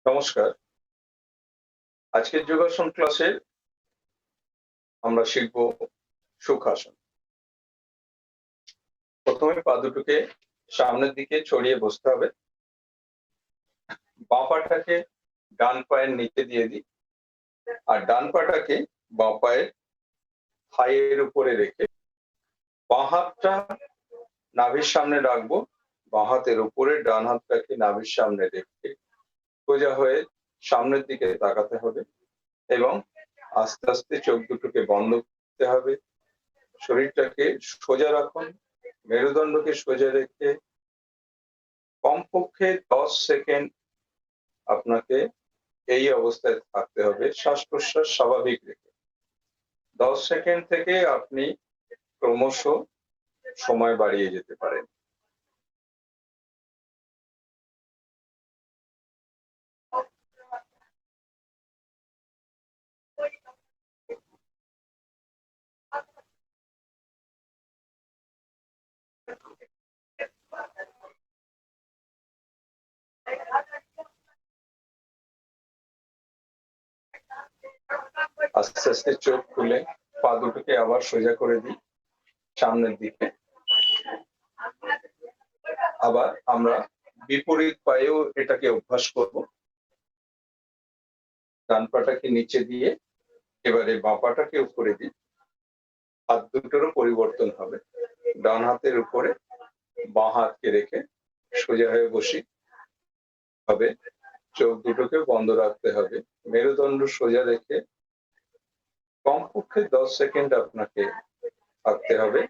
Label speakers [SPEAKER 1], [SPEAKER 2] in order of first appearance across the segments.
[SPEAKER 1] নমস্কার। আজকের যোগাসন ক্লাসে আমরা শিখব সুখাসন। প্রথমে পা দুটোকে সামনের দিকে ছড়িয়ে বসতে হবে। বাঁ পাটাকে ডান পায়ের নিচে দিয়ে দিই, আর ডান পাটাকে বাঁ পায়ের থাইয়ের উপরে রেখে বাঁ হাতটা নাভির সামনে রাখবো। বাঁ হাতের উপরে ডান হাতটাকে নাভির সামনে রেখে সোজা হয়ে সামনের দিকে তাকাতে হবে এবং আস্তে আস্তে চোখ দুটোকে বন্ধ করতে হবে। শরীরটাকে সোজা রাখুন, মেরুদণ্ডকে সোজা রেখে কমপক্ষে 10 সেকেন্ড আপনাকে এই অবস্থায় থাকতে হবে, শ্বাস প্রশ্বাস স্বাভাবিক রেখে। 10 সেকেন্ড থেকে আপনি ক্রমশ সময় বাড়িয়ে যেতে পারেন। আস্তে আস্তে চোখ খুলে পা দুটোকে আবার সোজা করে দিই সামনের দিকে। আবার আমরা বিপরীত পায়েও এটাকে অভ্যাস করব। ডান পাটাকে নিচে দিয়ে এবারে বাঁ পাটাকে উপরে দিই। হাত দুটোরও পরিবর্তন হবে। ডান হাতের উপরে বাঁ হাতকে রেখে সোজা হয়ে বসি হবে। চোখ দুটোকে বন্ধ রাখতে হবে, মেরুদণ্ড সোজা রেখে কমপক্ষে 10 সেকেন্ড আপনাকে থাকতে হবে।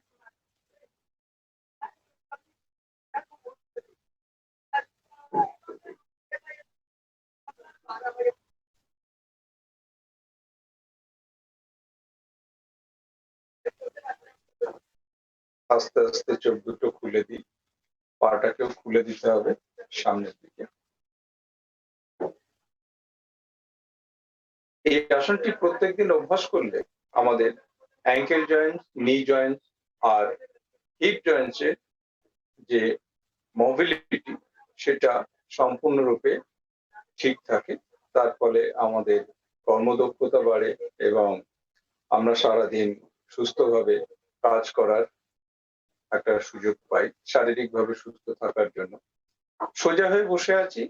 [SPEAKER 1] আস্তে আস্তে চোখ দুটো খুলে দিই, পাটাকেও খুলে দিতে হবে সামনের দিকে। এই আসনটি প্রত্যেকদিন অভ্যাস করলে আমাদের অ্যাঙ্কেল জয়েন্ট, নি জয়েন্ট আর হিপ জয়েন্টস এর যে মোবিলিটি সেটা সম্পূর্ণরূপে ঠিক থাকে। তার ফলে আমাদের কর্মদক্ষতা বাড়ে এবং আমরা সারাদিন সুস্থভাবে কাজ করার একটা সুযোগ পাই, শারীরিকভাবে সুস্থ থাকার জন্য। সোজা হয়ে বসে আছি,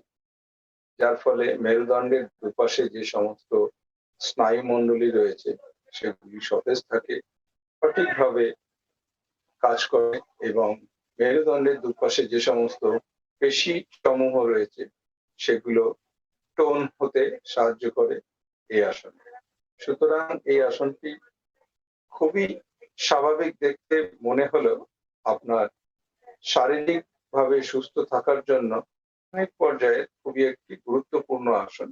[SPEAKER 1] যার ফলে মেরুদণ্ডের দুপাশে যে সমস্ত স্নায়ুমণ্ডলী রয়েছে সেগুলি সতেজ থাকে, সঠিকভাবে কাজ করে এবং মেরুদণ্ডের দুপাশে যে সমস্ত পেশি সমূহ রয়েছে সেগুলো টোন হতে সাহায্য করে এই আসন। সুতরাং এই আসনটি খুবই স্বাভাবিক দেখতে মনে হলেও আপনার শারীরিক ভাবে সুস্থ থাকার জন্য অনেক পর্যায়ে খুবই একটি গুরুত্বপূর্ণ আসন।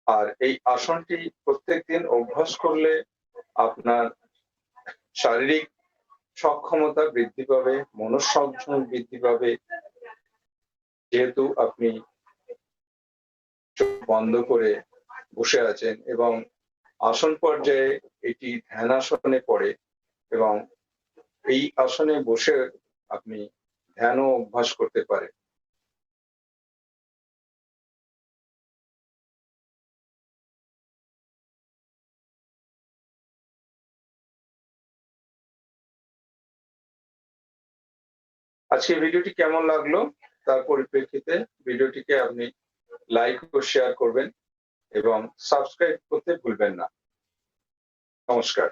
[SPEAKER 1] আর এই আসনটি প্রত্যেকদিন অভ্যাস করলে আপনার শারীরিক সক্ষমতা বৃদ্ধি পাবে, মনঃসংযোগ বৃদ্ধি পাবে। যেহেতু আপনি চোখ বন্ধ করে বসে আছেন এবং আসন পর্যায়ে এটি ধ্যান আসনে পড়ে এবং এই আসনে বসে আপনি ধ্যানও অভ্যাস করতে পারেন। আজকে ভিডিওটি কেমন লাগলো তার পরিপ্রেক্ষিতে ভিডিওটিকে আপনি লাইক ও শেয়ার করবেন এবং সাবস্ক্রাইব করতে ভুলবেন না। নমস্কার।